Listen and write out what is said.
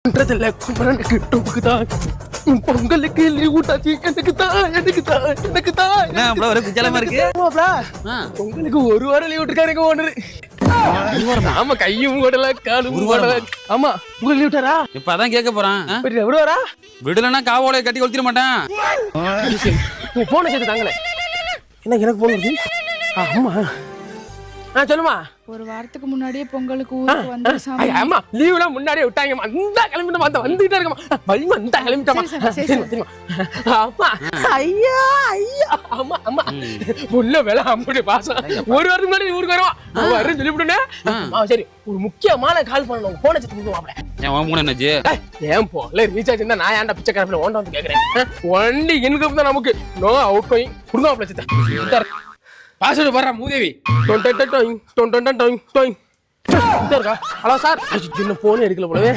பண்றதில்ல குமரனுக்கு டொப்புக்குதான் பொங்கலுக்கு லீவ் விட்டாச்சு. எனக்கு தான் ஒரு குஜலமா இருக்கு. பொங்கலுக்கு ஒரு வாரம் லீவ் விட்டுருக்காரு எங்க ஓனரு. ஆமா, கையும் ஓடல காலும் ஓடல. ஆமா, உங்களுக்கு லீவ் விட்டாரா? இப்ப அதான் கேட்க போறான். விடுவாரா? விடலன்னா காவோலைய கட்டி கொளுத்திட மாட்டான். போன சேர்த்து தாங்களே. என்ன எனக்கு போன்? ஆமா சொல்லுமா. ஒரு வாரத்துக்கு முன்னாடியே பொங்கலுக்கு ஊருக்கு வந்து சாமி. ஆமா, லீவ்லாம் முன்னாடியே விட்டாங்கம்மா. இந்த கிளம்பிட்டு வந்த வந்துட்டே இருக்கமா. பைமா இந்த கிளம்பிட்டமா. ஆமா ஐயா ஐயா. ஆமா ஆமா, உள்ள வேலை அம்புடி பாசம். ஒரு வாரத்துக்கு முன்னாடி ஊருக்கு வரோம் வரேன்னு சொல்லிவிடுனே. சரி, ஒரு முக்கியமான கால் பண்ணணும். போன செத்து கொடுவாப்ல. ஏன் போன என்னாச்சு? ஏன் போல ரீசார்ஜ் இருந்தா நான் ஏன்டா பிச்சை கரப்பில ஓண்ட வந்து கேக்குறேன். ஒன்லி இன்கம் தான் நமக்கு. நோ அவுட் கோயிங் கொடுவாப்ல செத்த. பாஸ்வேர்டு போடுறா மூதேவி. ஹலோ சார், இன்னும் போன் எடுக்கல போலவே.